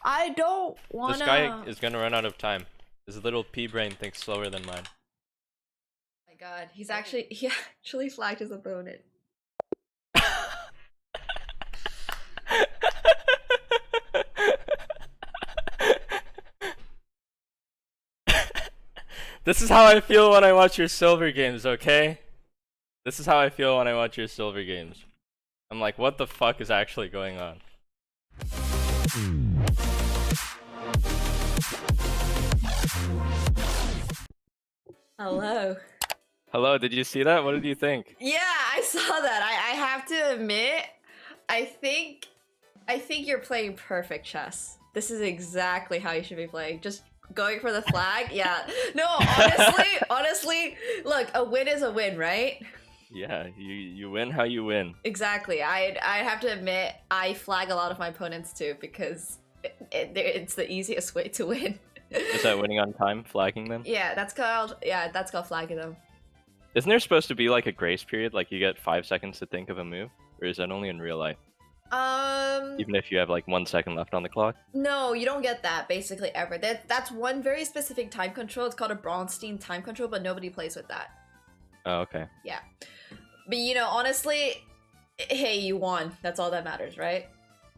I don't This guy wanna. is gonna run out of time. His little pea brain thinks slower than mine. Oh my god, he actually flagged his opponent. This is how I feel when I watch your silver games, okay? This is how I feel when I watch your silver games. I'm like, what the fuck is actually going on? Hello. Hello, did you see that? What did you think? Yeah, I saw that. I have to admit, I think you're playing perfect chess. This is exactly how you should be playing. Just going for the flag. Yeah. No, honestly, look, a win is a win, right? Yeah, you win how you win. Exactly. I have to admit, I flag a lot of my opponents too because it's the easiest way to win. Is that winning on time, flagging them? Yeah, that's called flagging them. Isn't there supposed to be like a grace period, like you get 5 seconds to think of a move? Or is that only in real life? Even if you have like 1 second left on the clock? No, you don't get that basically ever. That's one very specific time control. It's called a Bronstein time control, but nobody plays with that. Oh, okay. Yeah. But you know, honestly, hey, you won. That's all that matters, right?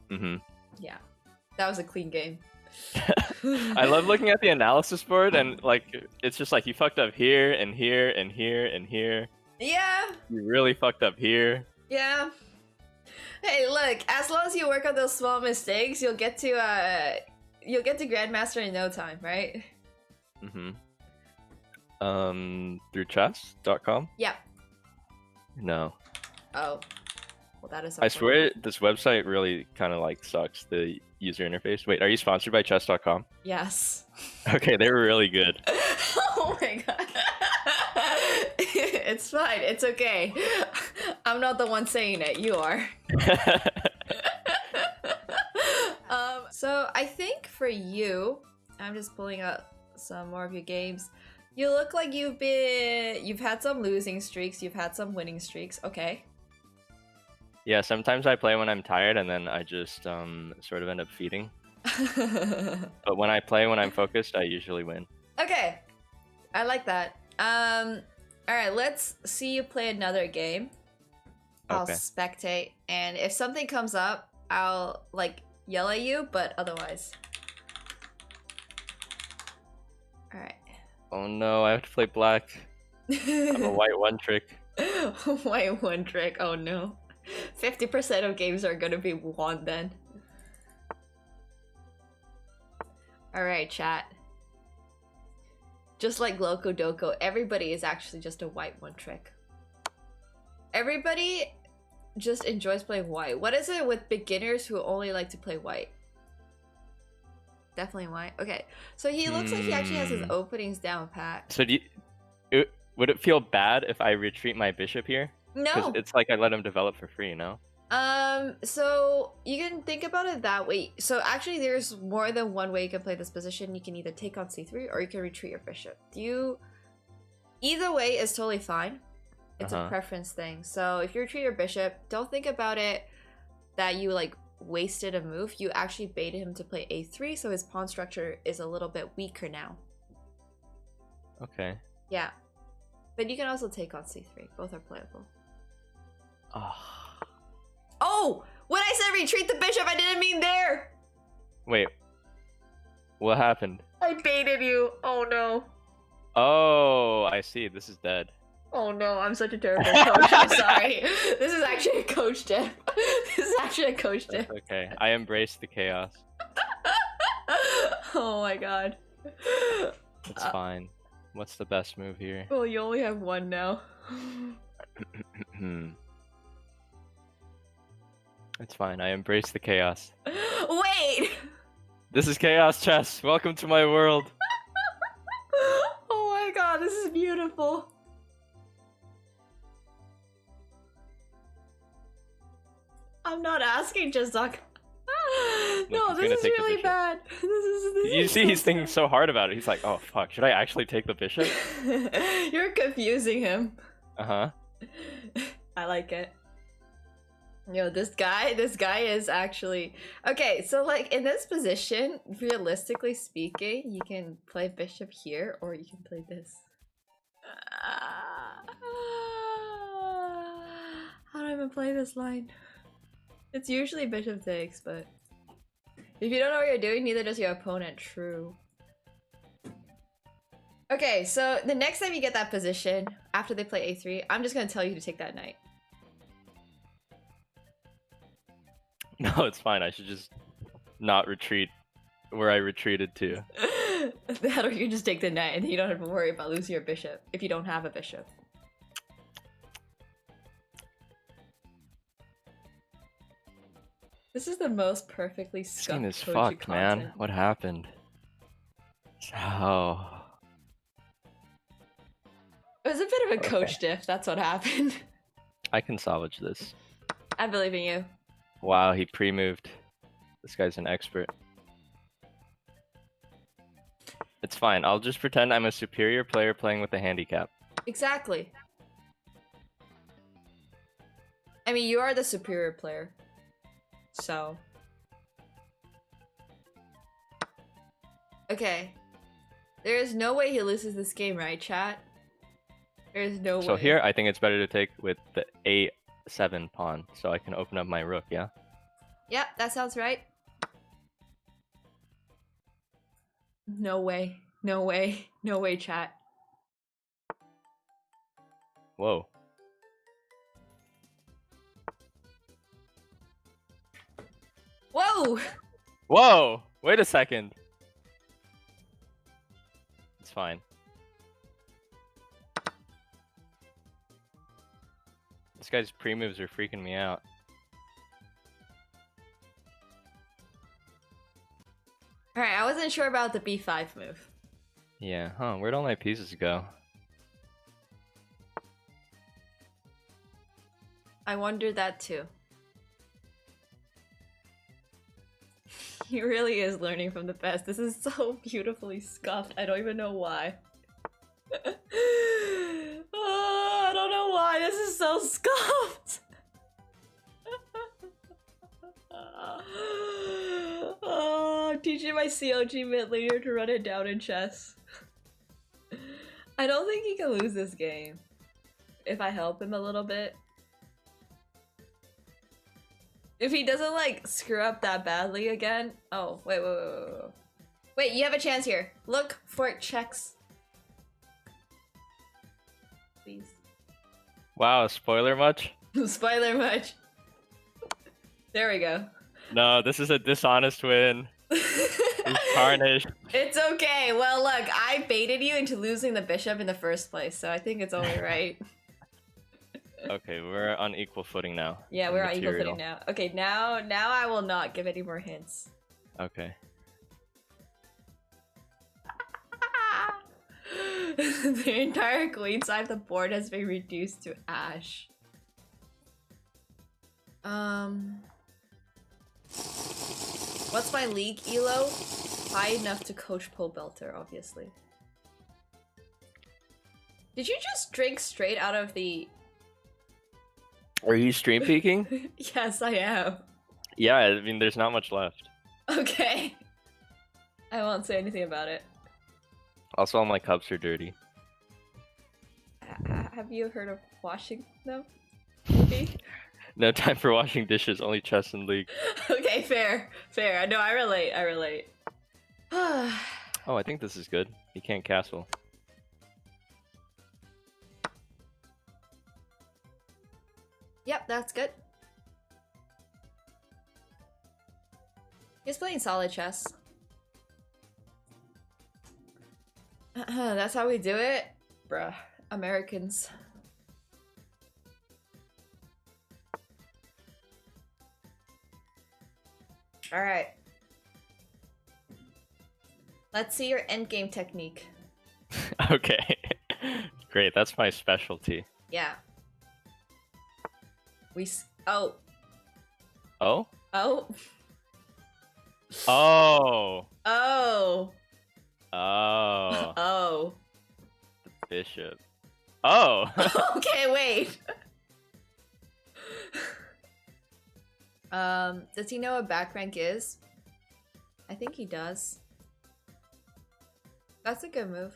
Mm-hmm. Yeah. That was a clean game. I love looking at the analysis board and like it's just like you fucked up here and here and here and here. Yeah. You really fucked up here. Yeah. Hey, look, as long as you work on those small mistakes, you'll get to Grandmaster in no time, right? Mm-hmm. Through chess.com? Yeah. No. Oh. Well, that is I swear this website really kind of like sucks, the user interface. Wait, are you sponsored by chess.com? Yes. Okay, they were really good. Oh my god. It's fine. It's okay. I'm not the one saying it. You are. So I think for you, I'm just pulling up some more of your games. You look like you've had some losing streaks, you've had some winning streaks. Okay. Yeah, sometimes I play when I'm tired and then I just sort of end up feeding. But when I play when I'm focused, I usually win. Okay. I like that. Alright, let's see you play another game. I'll Okay. spectate, and if something comes up, I'll like yell at you, but otherwise. Alright. Oh no, I have to play black. I'm a white one trick. White one trick, oh no. 50% of games are gonna be won then. Alright, chat. Just like Loco Doco, everybody is actually just a white one trick. Everybody just enjoys playing white. What is it with beginners who only like to play white? Definitely white. Okay, so he looks like he actually has his openings down pat. So would it feel bad if I retreat my bishop here? No. Because it's like I let him develop for free, you know? So you can think about it that way. So actually there's more than one way you can play this position. You can either take on c3 or you can retreat your bishop. Either way is totally fine. It's a preference thing. So if you retreat your bishop, don't think about it that you like wasted a move. You actually baited him to play a3, so his pawn structure is a little bit weaker now. Okay. Yeah. But you can also take on c3. Both are playable. Oh! When I said retreat the bishop, I didn't mean there! Wait. What happened? I baited you. Oh no. Oh, I see. This is dead. Oh no, I'm such a terrible coach. I'm sorry. This is actually a coach tip. This is actually a coach tip. That's okay. I embrace the chaos. Oh my god. It's fine. What's the best move here? Well, you only have one now. It's fine. I embrace the chaos. Wait! This is Chaos Chess. Welcome to my world. Oh my god, this is beautiful. I'm not asking, just talk. No, this is really bad. You see, he's thinking so hard about it. He's like, oh fuck, should I actually take the bishop? You're confusing him. Uh-huh. I like it. Yo, this guy is actually okay. So like in this position, realistically speaking, you can play bishop here, or you can play this. How do I even play this line? It's usually bishop takes, but if you don't know what you're doing, neither does your opponent. True. Okay, so the next time you get that position, after they play a3, I'm just gonna tell you to take that knight. No, it's fine. I should just not retreat where I retreated to. That, or you just take the knight and you don't have to worry about losing your bishop if you don't have a bishop. This is the most perfectly This game scuffed is Koji fucked, man. content. What happened? Oh. It was a bit of a coach diff, that's what happened. I can salvage this. I believe in you. Wow, he pre-moved. This guy's an expert. It's fine. I'll just pretend I'm a superior player playing with a handicap. Exactly. I mean, you are the superior player. So. Okay. There is no way he loses this game, right, chat? There is no way. So here, I think it's better to take with the a7 pawn, so I can open up my rook, yeah? Yep, that sounds right. No way. No way. No way, chat. Whoa. Whoa! Whoa! Wait a second. It's fine. This guy's pre-moves are freaking me out. Alright, I wasn't sure about the b5 move. Yeah, huh, where'd all my pieces go? I wondered that too. He really is learning from the best. This is so beautifully scuffed. I don't even know why. Oh, I don't know why. This is so scuffed. Oh, I'm teaching my COG mid later to run it down in chess. I don't think he can lose this game if I help him a little bit. If he doesn't, like, screw up that badly again. Oh, wait. Wait, you have a chance here. Look, fork checks. Please. Wow, spoiler much? Spoiler much. There we go. No, this is a dishonest win. He's tarnished. It's okay. Well, look, I baited you into losing the bishop in the first place, so I think it's only right. Okay, we're on equal footing now. Yeah, we're on equal footing now. Okay, now I will not give any more hints. Okay. The entire queen side of the board has been reduced to ash. What's my league elo? High enough to coach Pobelter, obviously. Did you just drink straight out of the... Are you stream peeking? Yes, I am. Yeah, I mean, there's not much left. Okay. I won't say anything about it. Also, all my cups are dirty. Have you heard of washing them? Maybe? No time for washing dishes, only chess and league. Okay, fair. Fair. No, I relate. Oh, I think this is good. He can't castle. Yep, that's good. He's playing solid chess. That's how we do it? Bruh. Americans. Alright. Let's see your endgame technique. Okay. Great, that's my specialty. Yeah. Oh. Oh? Oh. Oh! Oh. Oh. Oh. The bishop. Oh! Okay, wait. Does he know what back rank is? I think he does. That's a good move.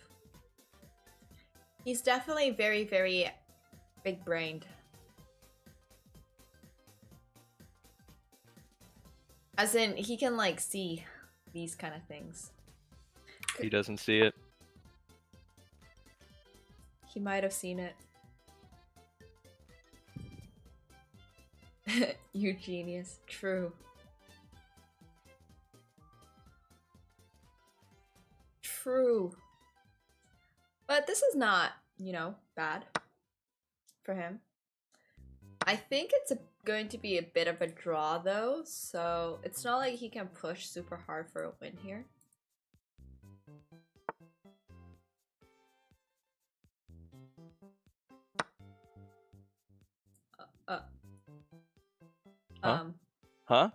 He's definitely very, very big-brained. As in, he can like see these kind of things. He doesn't see it. He might have seen it. You genius. True. True. But this is not, you know, bad for him. I think it's going to be a bit of a draw though, so it's not like he can push super hard for a win here. Huh?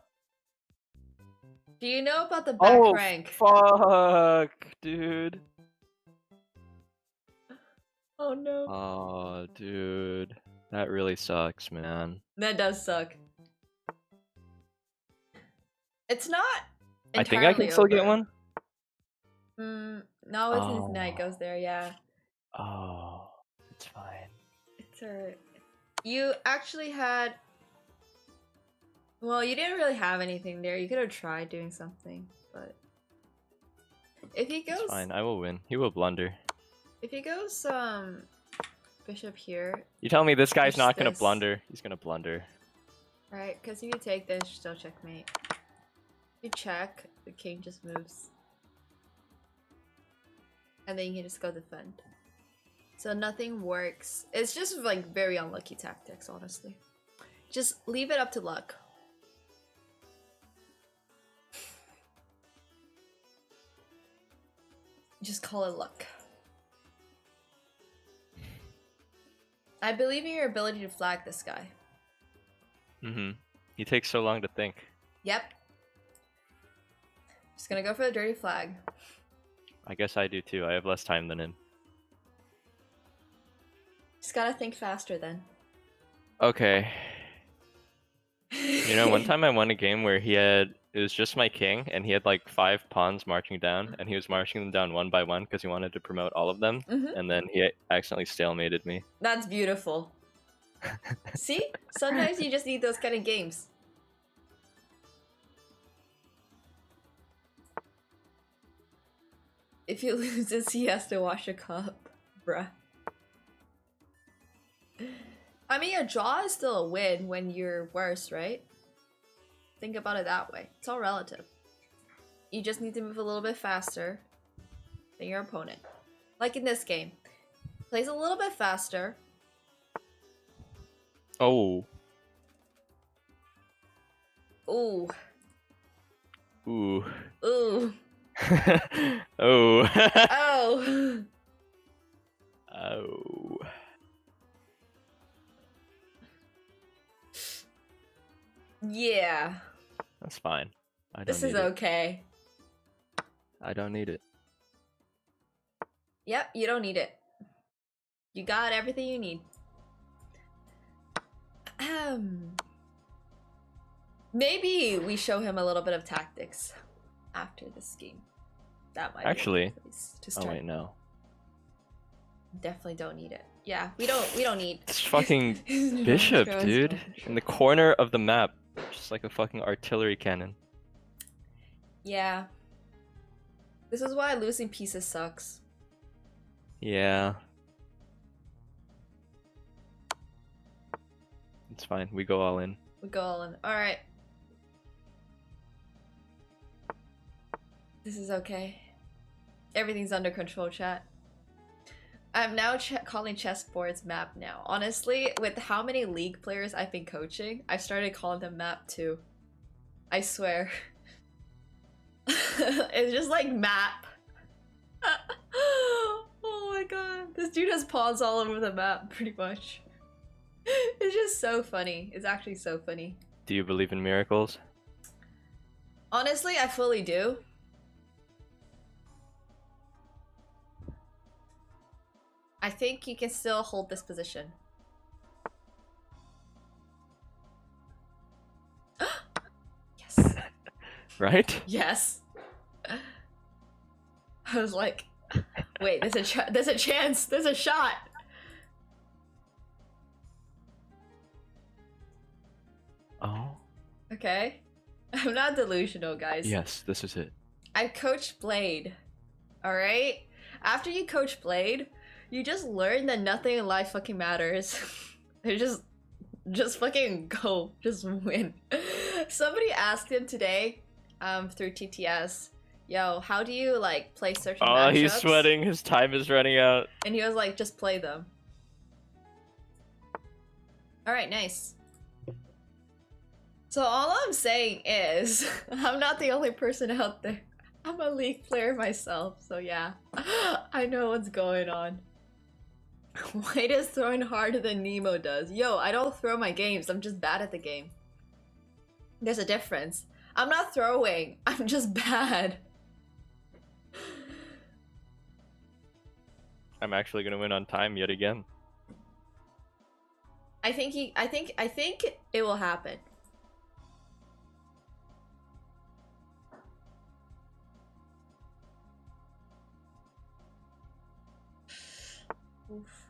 Do you know about the back rank? Fuck, dude. Oh no. Oh, dude. That really sucks, man. That does suck. It's not I think I can still get one. No, it's his night goes there, yeah. Oh, it's fine. It's alright. You actually had... Well, you didn't really have anything there. You could have tried doing something, but... If he goes... It's fine, I will win. He will blunder. If he goes, bishop here... You tell me this guy's not gonna this. blunder. He's gonna blunder. Right, because if you take this, you still checkmate. If you check, the king just moves. And then you can just go defend. So nothing works. It's just like very unlucky tactics, honestly. Just leave it up to luck. Just call it luck. I believe in your ability to flag this guy. Mm-hmm. He takes so long to think. Yep. Just gonna go for the dirty flag. I guess I do too. I have less time than him. Just gotta think faster then. Okay. You know, one time I won a game where it was just my king, and he had like 5 pawns marching down, and he was marching them down one by one because he wanted to promote all of them, and then he accidentally stalemated me. That's beautiful. See? Sometimes you just need those kind of games. If he loses, he has to wash a cup. Bruh. I mean, your draw is still a win when you're worse, right? Think about it that way. It's all relative. You just need to move a little bit faster than your opponent. Like in this game. Plays a little bit faster. Oh. Ooh. Ooh. Ooh. Oh. Oh. Oh. Yeah. That's fine. This is okay. I don't need it. Yep, you don't need it. You got everything you need. Maybe we show him a little bit of tactics after this game. That might actually be a good place to start. Oh wait, no. Definitely don't need it. Yeah, we don't need It's fucking bishop, dude. In the corner of the map. Just like a fucking artillery cannon. Yeah. This is why losing pieces sucks. Yeah. It's fine. We go all in. We go all in. Alright. This is okay. Everything's under control, chat. I'm now calling chessboards map now. Honestly, with how many League players I've been coaching, I started calling them map too. I swear. It's just like map. Oh my god. This dude has pawns all over the map, pretty much. It's just so funny. It's actually so funny. Do you believe in miracles? Honestly, I fully do. I think you can still hold this position. Right? Yes. I was like, wait, there's a chance, there's a shot. Oh. Okay. I'm not delusional, guys. Yes, this is it. I coached Blade. Alright? After you coach Blade, you just learn that nothing in life fucking matters. You just fucking go. Just win. Somebody asked him today, through TTS, yo, how do you like play certain matchups? Oh, he's sweating. His time is running out. And he was like, just play them. Alright, nice. So all I'm saying is, I'm not the only person out there. I'm a League player myself, so yeah. I know what's going on. White is throwing harder than Nemo does. Yo, I don't throw my games, I'm just bad at the game. There's a difference. I'm not throwing, I'm just bad. I'm actually gonna win on time yet again. I think it will happen. Oof.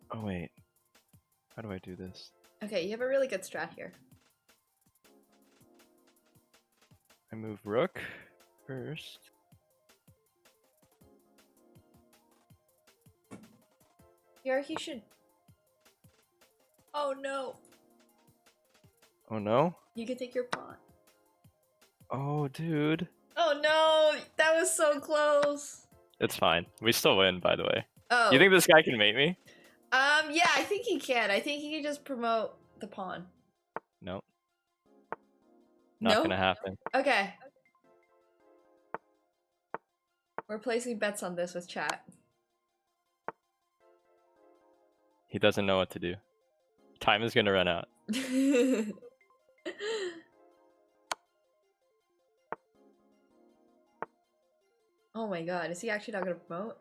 Oh wait. How do I do this? Okay, you have a really good strat here. I move rook first. Here he should. Oh no. Oh no? You can take your pawn. Oh dude. Oh no, that was so close. It's fine. We still win, by the way. Oh. You think this guy can mate me? Yeah, I think he can. I think he can just promote the pawn. No. Not No? gonna happen. Okay. We're placing bets on this with chat. He doesn't know what to do. Time is gonna run out. Oh my god, is he actually not gonna promote?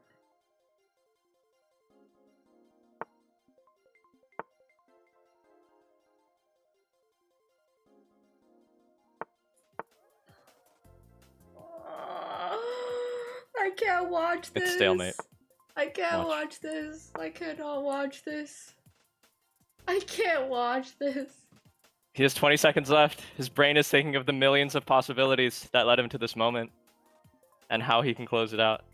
I can't watch this. It's stalemate. I can't watch this. I cannot watch this. I can't watch this. He has 20 seconds left. His brain is thinking of the millions of possibilities that led him to this moment. And how he can close it out.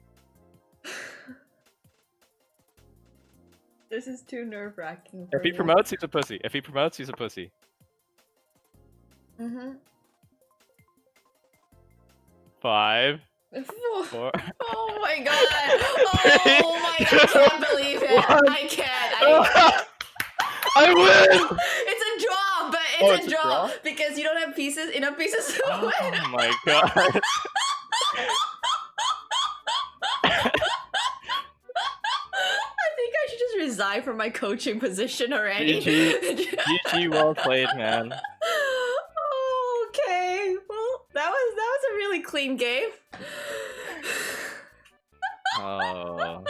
This is too nerve-wracking. If he promotes, he's a pussy. If he promotes, he's a pussy. Mm-hmm. 5, 4. Oh my god! Oh my god! I can't believe it! I can't! I win! It's a draw, but it's a draw because you don't have enough pieces to win. Oh my god! I think I should just resign from my coaching position already. GG, well played, man. Okay, well that was a really clean game. Oh,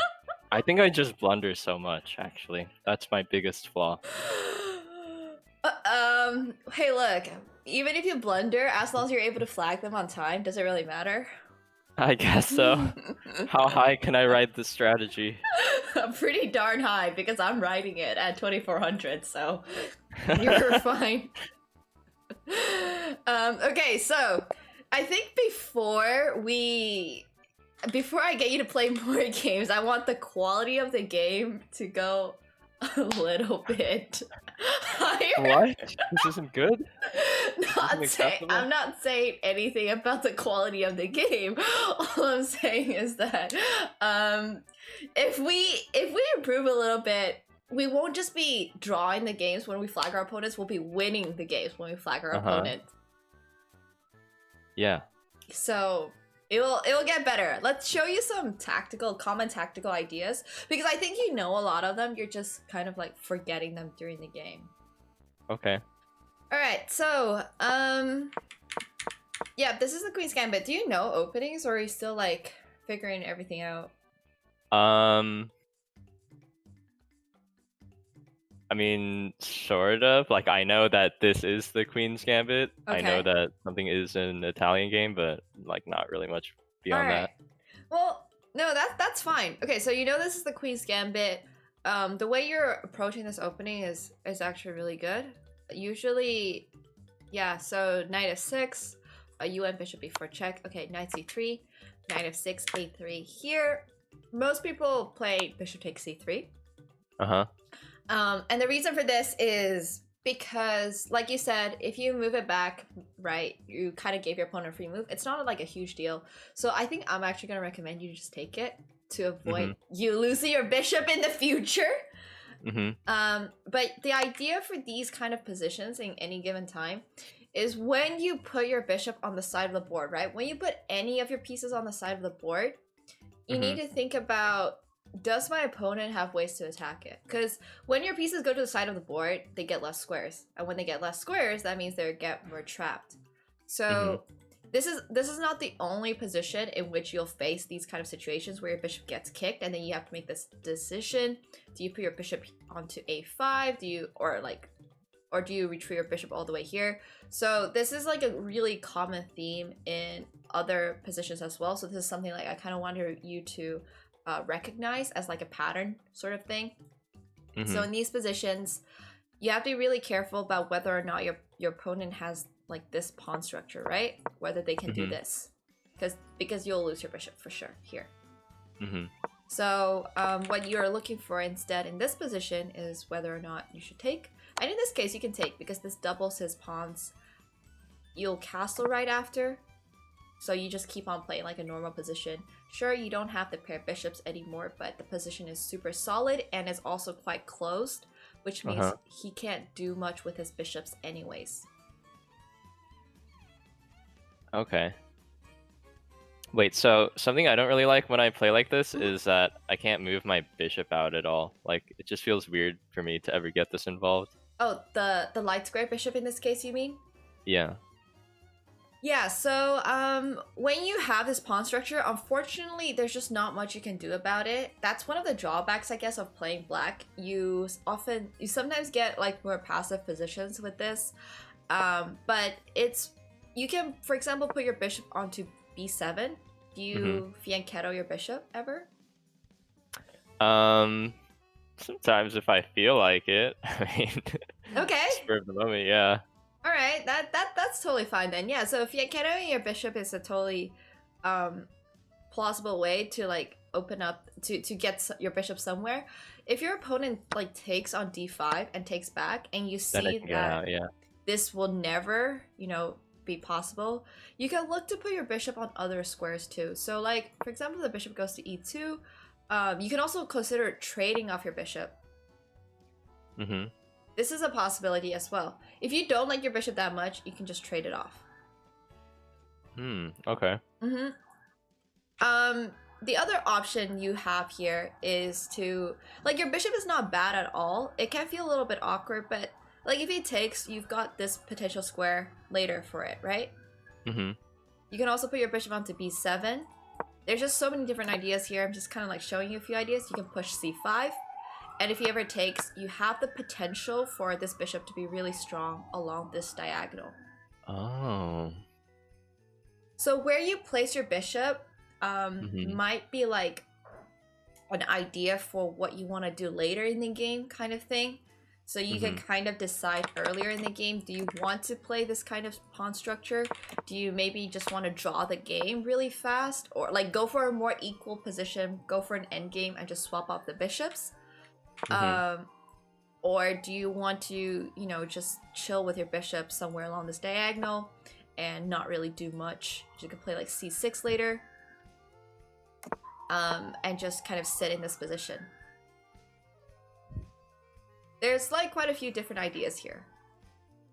I think I just blunder so much. Actually, that's my biggest flaw. Hey, look. Even if you blunder, as long as you're able to flag them on time, does it really matter? I guess so. How high can I ride this strategy? Pretty darn high, because I'm riding it at 2400, so you're fine. Okay, so I think before I get you to play more games, I want the quality of the game to go a little bit higher. What? This isn't good? I'm not saying anything about the quality of the game. All I'm saying is that if we improve a little bit, we won't just be drawing the games when we flag our opponents, we'll be winning the games when we flag our opponent. Yeah. So it will get better. Let's show you some common tactical ideas, because I think you know a lot of them, you're just kind of like forgetting them during the game. Okay. Alright, so yeah, this is the Queen's Gambit. Do you know openings, or are you still like figuring everything out? I mean, sort of. Like, I know that this is the Queen's Gambit. I know Okay. that something is an Italian game, but like not really much beyond Alright. that. Well, no, that's fine. Okay, so you know this is the Queen's Gambit. The way you're approaching this opening is actually really good. Usually, yeah, so knight f6, a UN bishop before check. Okay, knight c3, knight f6, a3 here. Most people play bishop takes c3. Uh-huh. And the reason for this is because, like you said, if you move it back, right, you kind of gave your opponent a free move. It's not like a huge deal. So I think I'm actually going to recommend you just take it to avoid you losing your bishop in the future. But the idea for these kind of positions in any given time is when you put your bishop on the side of the board, right? When you put any of your pieces on the side of the board, you need to think about, does my opponent have ways to attack it? Because when your pieces go to the side of the board, they get less squares. And when they get less squares, that means they get more trapped. So this is not the only position in which you'll face these kind of situations where your bishop gets kicked and then you have to make this decision. Do you put your bishop onto a5? Do you do you retreat your bishop all the way here? So this is like a really common theme in other positions as well. So this is something like I kind of wanted you to recognize as like a pattern sort of thing. So in these positions, you have to be really careful about whether or not your opponent has like this pawn structure, right? Whether they can do this, because you'll lose your bishop for sure here. So what you're looking for instead in this position is whether or not you should take. And in this case, you can take because this doubles his pawns. You'll castle right after. So you just keep on playing like a normal position. Sure, you don't have to pair bishops anymore, but the position is super solid and is also quite closed, which means he can't do much with his bishops anyways. Okay. Wait, so something I don't really like when I play like this is that I can't move my bishop out at all. Like, it just feels weird for me to ever get this involved. Oh, the light square bishop in this case, you mean? Yeah. Yeah, so when you have this pawn structure, unfortunately, there's just not much you can do about it. That's one of the drawbacks, I guess, of playing black. You sometimes get like more passive positions with this, but you can, for example, put your bishop onto b7. Do you fianchetto your bishop ever? Sometimes if I feel like it. I mean, okay. Spur of the moment, yeah. All right, that's totally fine then. Yeah, so fianchettoing your bishop is a totally plausible way to like open up to get your bishop somewhere. If your opponent like takes on d5 and takes back, and you see that this will never, be possible, you can look to put your bishop on other squares too. So like, for example, the bishop goes to e2. You can also consider trading off your bishop. This is a possibility as well. If you don't like your bishop that much, you can just trade it off. Okay. The other option you have here is to, like, your bishop is not bad at all. It can feel a little bit awkward, but like if he takes, you've got this potential square later for it, right? You can also put your bishop onto b7. There's just so many different ideas here. I'm just kind of like showing you a few ideas. You can push c5. And if he ever takes, you have the potential for this bishop to be really strong along this diagonal. Oh. So where you place your bishop might be like an idea for what you want to do later in the game kind of thing. So you can kind of decide earlier in the game, do you want to play this kind of pawn structure? Do you maybe just want to draw the game really fast? Or like go for a more equal position, go for an endgame and just swap off the bishops? Or do you want to, just chill with your bishop somewhere along this diagonal and not really do much? You can play like c6 later, and just kind of sit in this position. There's like quite a few different ideas here.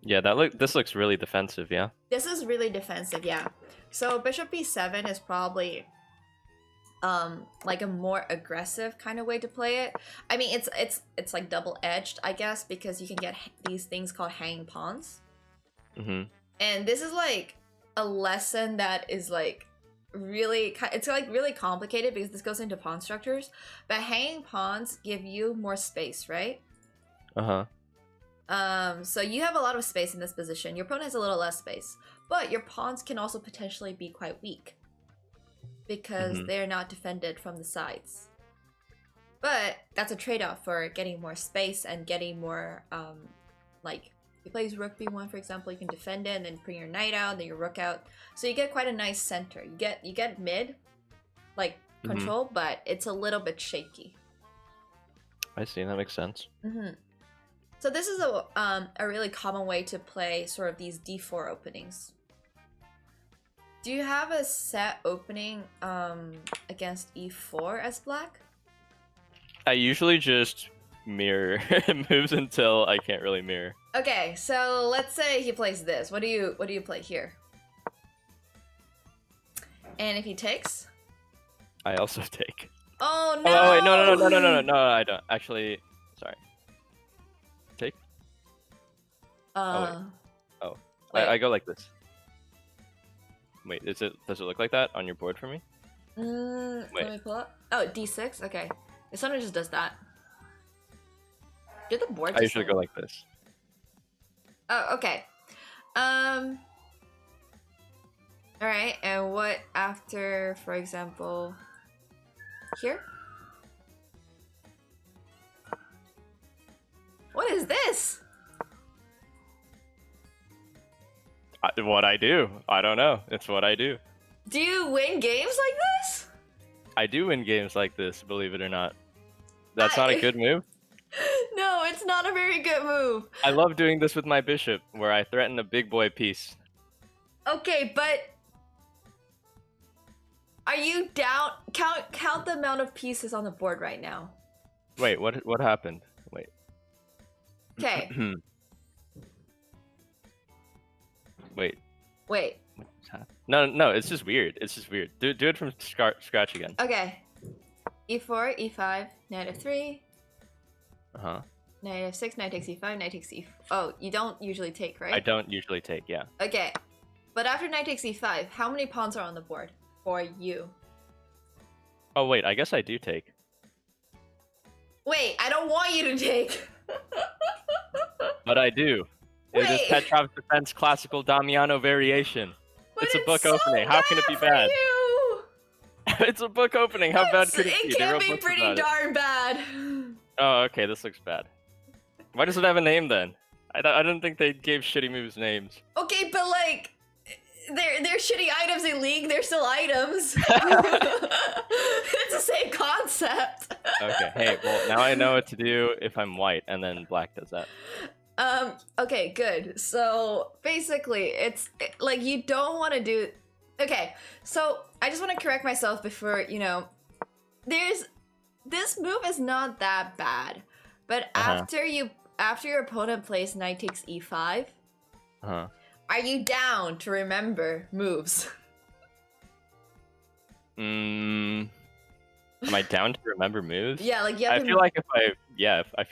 Yeah, this looks really defensive, yeah? This is really defensive, yeah. So bishop b7 is probably like a more aggressive kind of way to play it. I mean, it's like double-edged, I guess, because you can get these things called hanging pawns. And this is like a lesson that is like it's like really complicated because this goes into pawn structures, but hanging pawns give you more space, right? So you have a lot of space in this position. Your opponent has a little less space, but your pawns can also potentially be quite weak because they're not defended from the sides. But that's a trade-off for getting more space and getting more, like, if you play rook b1, for example, you can defend it and then bring your knight out, then your rook out. So you get quite a nice center. You get mid, like, control, but it's a little bit shaky. I see, that makes sense. So this is a really common way to play sort of these d4 openings. Do you have a set opening against e4 as black? I usually just mirror moves until I can't really mirror. Okay, so let's say he plays this. What do you play here? And if he takes? I also take. Oh no! Oh wait, no, I don't. Actually, sorry. Take? Oh. I go like this. Wait, does it look like that on your board for me? Let me pull up. Oh, d6? Okay. If someone just does that. Did the board I usually go like this. Oh, okay. Alright, and what after, for example, here? What is this? What I do. I don't know. It's what I do. Do you win games like this? I do win games like this, believe it or not. That's not a good move? No, it's not a very good move. I love doing this with my bishop, where I threaten a big boy piece. Okay, but are you down? Count the amount of pieces on the board right now. Wait, what happened? Wait. Okay. Wait. No, it's just weird. It's just weird. Do it from scratch again. Okay. e4, e5, knight f3. Knight f6, knight takes e5, knight takes e4. Oh, you don't usually take, right? I don't usually take, yeah. Okay. But after knight takes e5, how many pawns are on the board for you? Oh wait, I guess I do take. Wait, I don't want you to take. But I do. Wait. It is Petrov's Defense Classical Damiano Variation. But it's a book opening. How can it be bad? You? It's a book opening. How bad could it be? It can be pretty darn bad. Oh, okay. This looks bad. Why does it have a name then? I didn't think they gave shitty moves names. Okay, but like, they're shitty items in League. They're still items. It's the same concept. Okay. Hey, well now I know what to do if I'm white, and then black does that. Okay, good. So basically, it's like you don't want to do. Okay, so I just want to correct myself before this move is not that bad, but after your opponent plays knight takes e5, are you down to remember moves? Am I down to remember moves? Yeah, like you have I feel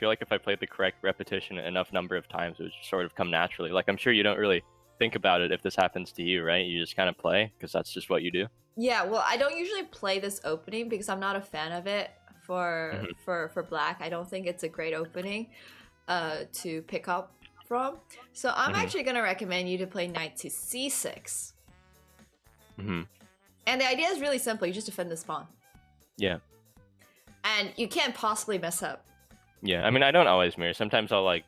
like if I played the correct repetition enough number of times, it would just sort of come naturally. Like I'm sure you don't really think about it if this happens to you, right? You just kind of play because that's just what you do. Yeah, well, I don't usually play this opening because I'm not a fan of it for black. I don't think it's a great opening to pick up from. So I'm actually gonna recommend you to play knight to c6. And the idea is really simple. You just defend this pawn. Yeah. And you can't possibly mess up. Yeah, I mean, I don't always mirror. Sometimes I'll, like,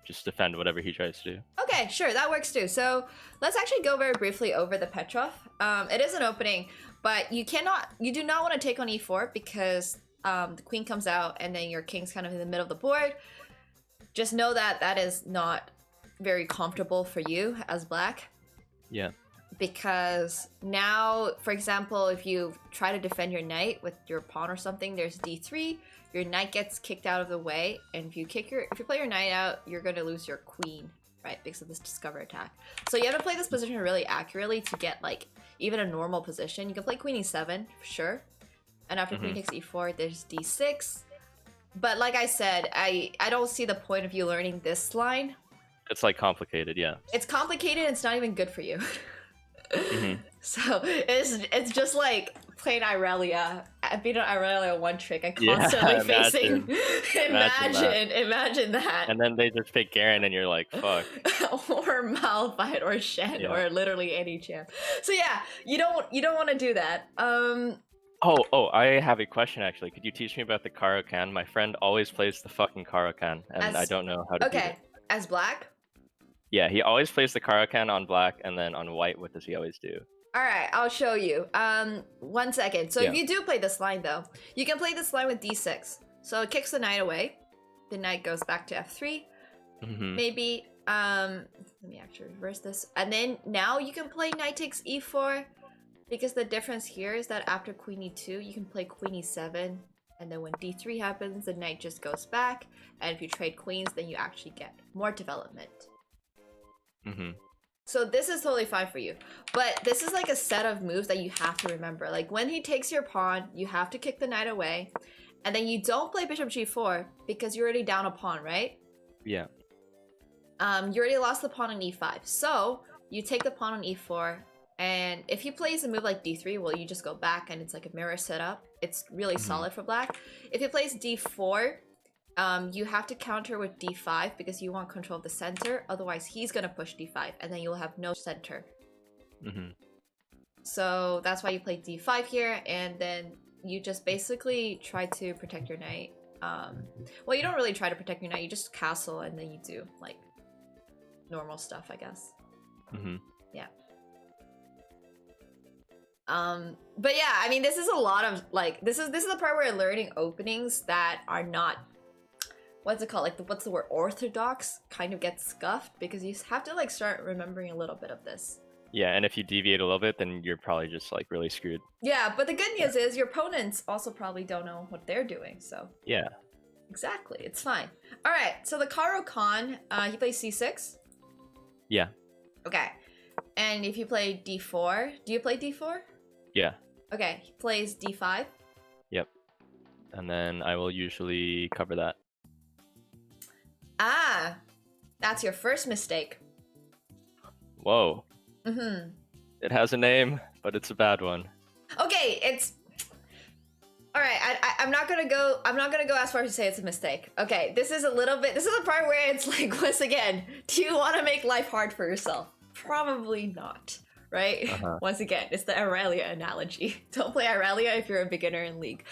just defend whatever he tries to do. Okay, sure, that works too. So let's actually go very briefly over the Petrov. It is an opening, but you do not want to take on e4 because the queen comes out and then your king's kind of in the middle of the board. Just know that that is not very comfortable for you as black. Yeah. Because now, for example, if you try to defend your knight with your pawn or something, there's d3. Your knight gets kicked out of the way, and if you play your knight out, you're going to lose your queen, right? Because of this discover attack. So you have to play this position really accurately to get like even a normal position. You can play queen e7 for sure, and after queen takes e4, there's d6. But like I said, I don't see the point of you learning this line. It's like complicated, yeah. It's complicated. And it's not even good for you. So it's just like playing Irelia. I've been on Irelia one trick and Yeah, constantly facing. Imagine Imagine that. And then they just pick Garen, and you're like, fuck. Or Malphite or Shen Yeah. or literally any champ. So yeah, you don't want to do that. Oh, I have a question actually. Could you teach me about the Karokan? My friend always plays the fucking Karokan, and I As- don't know how to beat Okay, it. as black. Yeah, he always plays the Karokan on black, and then on white, what does he always do? All right, I'll show you. 1 second. So Yeah. if you do play this line though, you can play this line with D6. So it kicks the knight away. The knight goes back to F3. Mm-hmm. Maybe. Let me actually reverse this. And then now you can play knight takes E4, because the difference here is that after Queen E2, you can play Queen E7, and then when D3 happens, the knight just goes back. And if you trade queens, then you actually get more development. Mm-hmm. So this is totally fine for you. But this is like a set of moves that you have to remember. Like when he takes your pawn, you have to kick the knight away. And then you don't play bishop g4 because you're already down a pawn, right? Yeah. You already lost the pawn on e5. So you take the pawn on e4. And if he plays a move like d3, well, you just go back and it's like a mirror setup. It's really solid for black. If he plays d4, you have to counter with d5 because you want control of the center. Otherwise, he's going to push d5 and then you'll have no center. Mm-hmm. So that's why you play d5 here. And then you just basically try to protect your knight. Well, you don't really try to protect your knight. You just castle and then you do like normal stuff, I guess. Mm-hmm. Yeah. But yeah, I mean, this is a lot of like this is the part where you're learning openings that are not, what's it called, like what's the word, orthodox, kind of get scuffed because you have to like start remembering a little bit of this. Yeah, and if you deviate a little bit, then you're probably just like really screwed. Yeah, but the good news is your opponents also probably don't know what they're doing, so Yeah. exactly, it's fine. All right, so the Karo Khan, he plays c6. Yeah. Okay, and if you play d4, do you play d4? Yeah. Okay, he plays d5. Yep. And then I will usually cover that. Ah, that's your first mistake. Whoa. Mm-hmm. It has a name, but it's a bad one. Okay, it's all right. I'm not gonna go as far as to say it's a mistake. Okay, this is a little bit. This is the part where it's like, once again, do you want to make life hard for yourself? Probably not, right? Once again, it's the Irelia analogy. Don't play Irelia if you're a beginner in League.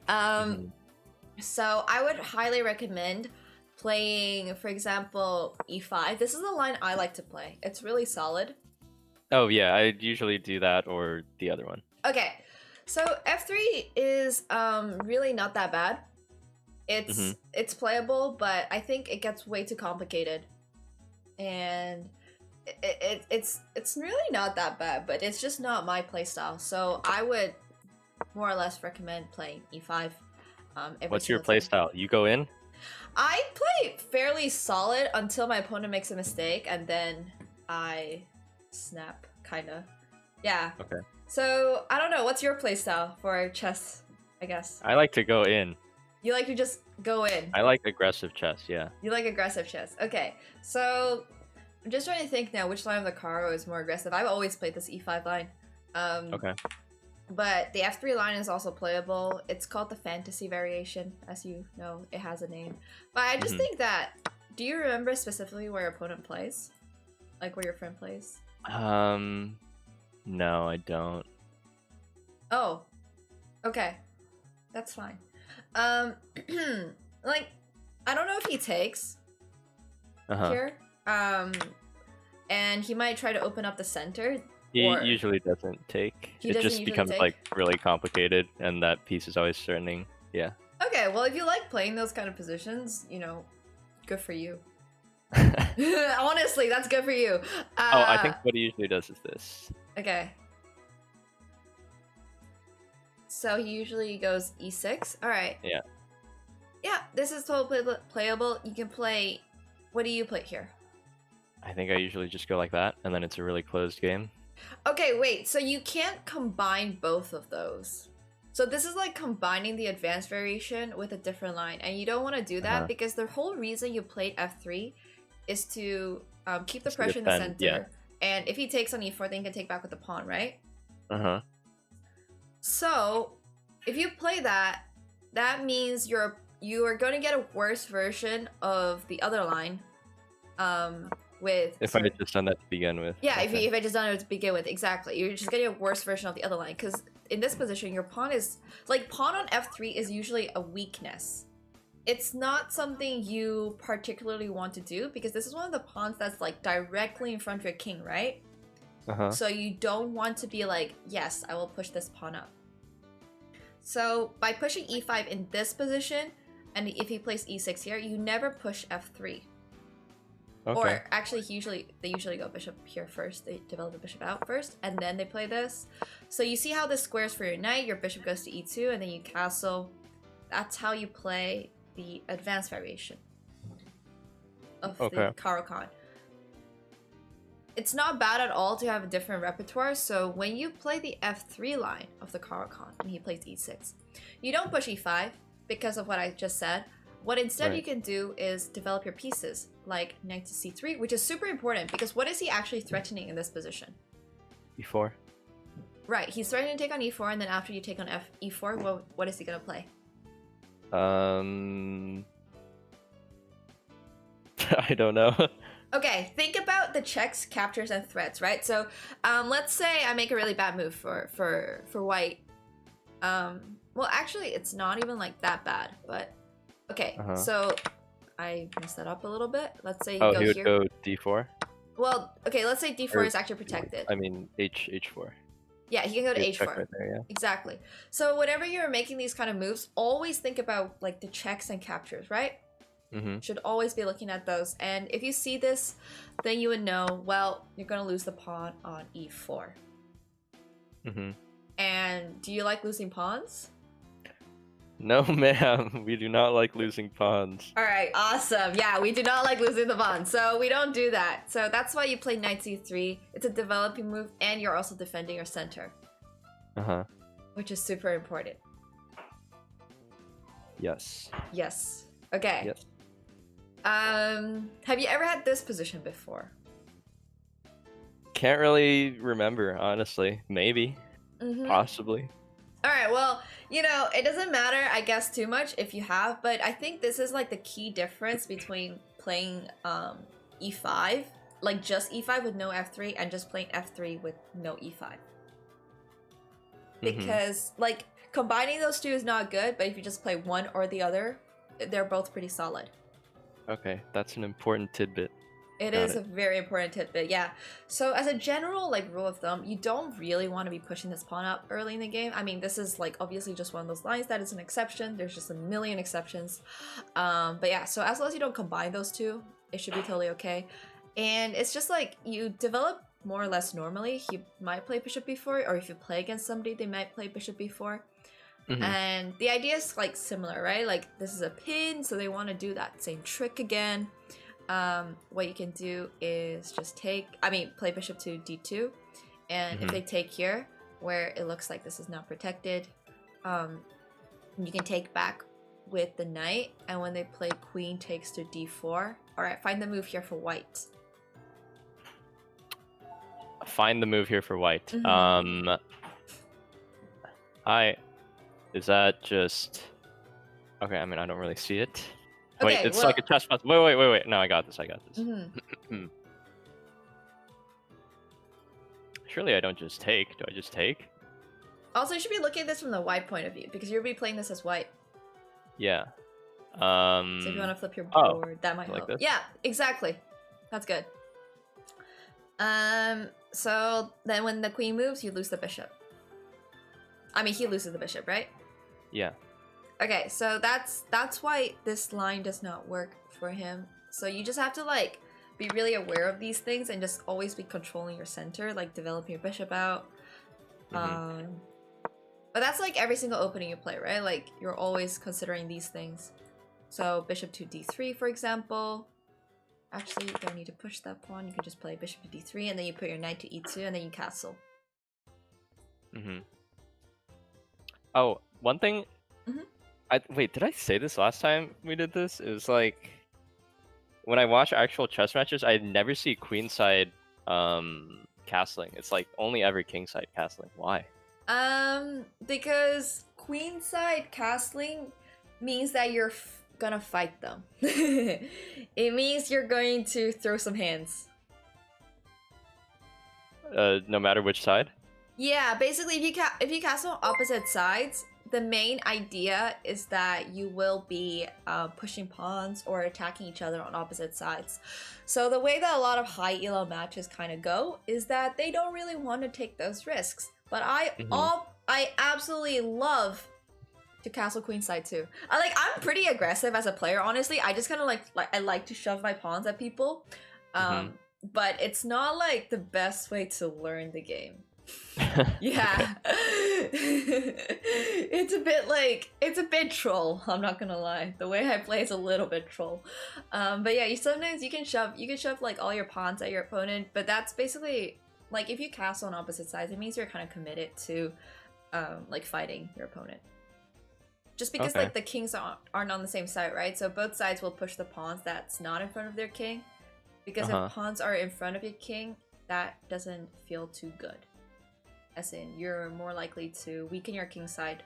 So I would highly recommend playing, for example, e5. This is the line I like to play. It's really solid. Oh yeah, I usually do that or the other one. Okay, so f3 is really not that bad. It's playable, but I think it gets way too complicated, and it's really not that bad. But it's just not my playstyle. So I would more or less recommend playing e5. What's your playstyle? You go in? I play fairly solid until my opponent makes a mistake, and then I snap, kinda. Yeah. Okay. So, I don't know, what's your playstyle for chess, I guess? I like to go in. You like to just go in? I like aggressive chess, yeah. You like aggressive chess. Okay, so I'm just trying to think now which line of the Karo is more aggressive. I've always played this e5 line. Okay. But the f3 line is also playable. It's called the fantasy variation, as you know, it has a name. But I just think that, do you remember specifically where your opponent plays? Like where your friend plays? No, I don't. Oh, okay, that's fine. Like, I don't know if he takes here. And he might try to open up the center. He usually doesn't take. It just becomes like really complicated, and that piece is always turning. Yeah. Okay, well, if you like playing those kind of positions, you know, good for you. Honestly, that's good for you. Oh, I think what he usually does is this. Okay. So he usually goes e6. All right. Yeah. Yeah, this is totally playable. You can play. What do you play here? I think I usually just go like that, and then it's a really closed game. Okay, wait. So you can't combine both of those. So this is like combining the advanced variation with a different line, and you don't want to do that because the whole reason you played f3 is to keep the pressure in the center. Yeah. And if he takes on e4, then you can take back with the pawn, right? Uh-huh. So, if you play that, that means you are going to get a worse version of the other line. With If I had just done that to begin with. yeah, okay. if I just done it to begin with, exactly. You're just getting a worse version of the other line because in this position, your pawn is like pawn on f3 is usually a weakness. It's not something you particularly want to do because this is one of the pawns that's like directly in front of your king, right? Uh-huh. So you don't want to be like, yes, I will push this pawn up. So by pushing e5 in this position, and if he plays e6 here, you never push f3. Okay. Or actually, they usually go bishop here first. They develop the bishop out first, and then they play this. So you see how this squares for your knight. Your bishop goes to e2, and then you castle. That's how you play the advanced variation of the Caro-Kann. It's not bad at all to have a different repertoire. So when you play the f3 line of the Caro-Kann, and he plays e6, you don't push e5 because of what I just said. What instead you can do is develop your pieces, like knight to c3, which is super important because what is he actually threatening in this position? e4. Right, he's threatening to take on e4, and then after you take on e4, what is he gonna play? I don't know. Okay, think about the checks, captures, and threats, right? So, let's say I make a really bad move for white. Well, actually, it's not even like that bad, but. Okay, so I messed that up a little bit. Let's say you go he would here. go d4? Well, okay, let's say d4 is actually protected. I mean, h4. Yeah, he can go to h4. Right there, yeah. Exactly. So whenever you're making these kind of moves, always think about like the checks and captures, right? Should always be looking at those. And if you see this, then you would know, well, you're going to lose the pawn on e4. And do you like losing pawns? No, ma'am. We do not like losing pawns. All right, awesome. Yeah, we do not like losing the pawn, so we don't do that. So that's why you play knight c3. It's a developing move, and you're also defending your center. Which is super important. Yes. Yes. Okay. Yes. Have you ever had this position before? Can't really remember, honestly. Maybe. Possibly. All right, well, you know, it doesn't matter, I guess, too much if you have, but I think this is like the key difference between playing e5, like just e5 with no f3, and just playing f3 with no e5. Because, like, combining those two is not good, but if you just play one or the other, they're both pretty solid. Okay, that's an important tidbit. It is a very important tidbit, yeah. So as a general like rule of thumb, you don't really want to be pushing this pawn up early in the game. I mean, this is like obviously just one of those lines that is an exception. There's just a million exceptions. But yeah, so as long as you don't combine those two, it should be totally okay. And it's just like you develop more or less normally. You might play bishop b4, or if you play against somebody, they might play bishop b4. And the idea is like similar, right? Like this is a pin, so they want to do that same trick again. What you can do is just play bishop to d2, and if they take here, where it looks like this is not protected, you can take back with the knight, and when they play queen takes to d4, alright, find the move here for white. Find the move here for white. Is that just... Okay, I mean, I don't really see it. Okay, wait, it's like a chess puzzle. Wait. No, I got this. Surely I don't just take. Do I just take? Also, you should be looking at this from the white point of view, because you'll be playing this as white. Yeah. So if you want to flip your board, that might help. This? Yeah, exactly. That's good. So then when the queen moves, you lose the bishop. I mean, he loses the bishop, right? Yeah. Okay, so that's why this line does not work for him. So you just have to like be really aware of these things and just always be controlling your center, like developing your bishop out. But that's like every single opening you play, right? Like you're always considering these things. So bishop to d3, for example. Actually, you don't need to push that pawn. You could just play bishop to d3, and then you put your knight to e2, and then you castle. Oh, one thing. Wait, did I say this last time we did this? It was like when I watch actual chess matches, I never see queenside castling. It's like only ever kingside castling. Why? Because queenside castling means that you're gonna fight them. It means you're going to throw some hands. No matter which side. Yeah, basically, if you cast on opposite sides, the main idea is that you will be pushing pawns or attacking each other on opposite sides. So the way that a lot of high elo matches kind of go is that they don't really want to take those risks. But I absolutely love to castle queenside too. I'm pretty aggressive as a player, honestly. I just kind of I like to shove my pawns at people. But it's not like the best way to learn the game. Yeah. It's a bit troll, I'm not gonna lie. The way I play is a little bit troll. But yeah, sometimes you can shove like all your pawns at your opponent, but that's basically like if you castle on opposite sides, it means you're kind of committed to like fighting your opponent. Just because like the kings aren't on the same side, right? So both sides will push the pawns that's not in front of their king. Because if pawns are in front of your king, that doesn't feel too good. As in, you're more likely to weaken your king's side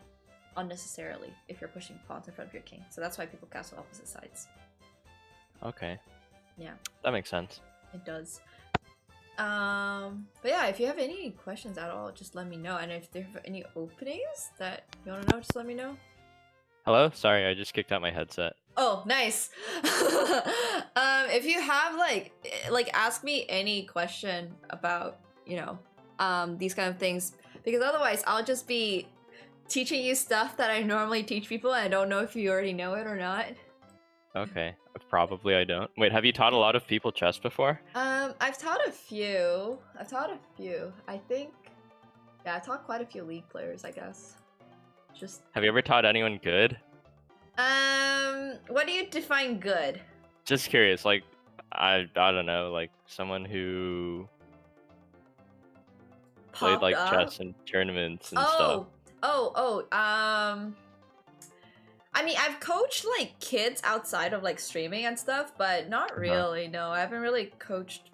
unnecessarily if you're pushing pawns in front of your king. So that's why people castle opposite sides. Okay. Yeah. That makes sense. It does. But yeah, if you have any questions at all, just let me know. And if there are any openings that you want to know, just let me know. Hello? Sorry, I just kicked out my headset. Oh, nice. If you have like ask me any question about, you know, these kind of things, because otherwise I'll just be teaching you stuff that I normally teach people and I don't know if you already know it or not. Okay. Probably I don't. Wait, have you taught a lot of people chess before? I've taught a few. I think, yeah, I taught quite a few League players, I guess. Just. Have you ever taught anyone good? What do you define good? Just curious, like, I don't know, like someone who played like chess and tournaments and stuff. I mean, I've coached like kids outside of like streaming and stuff, but not really. No, I haven't really coached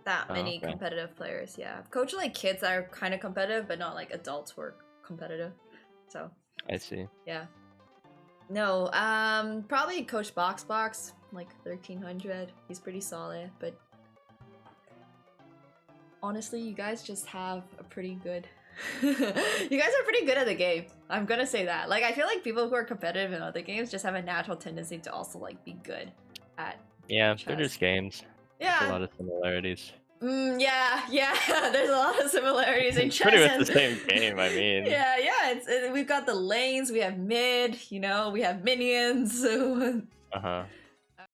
that many competitive players. Yeah, I've coached like kids that are kind of competitive, but not like adults who are competitive. So. I see. Yeah. No, probably Coach Box, like 1300. He's pretty solid, but honestly, you guys just have a pretty good. You guys are pretty good at the game. I'm gonna say that. Like, I feel like people who are competitive in other games just have a natural tendency to also like be good at. Yeah, chess. they're just games. Yeah. There's a lot of similarities. Yeah. There's a lot of similarities in chess. Pretty much the same game, I mean. Yeah. We've got the lanes, we have mid, you know, we have minions. So.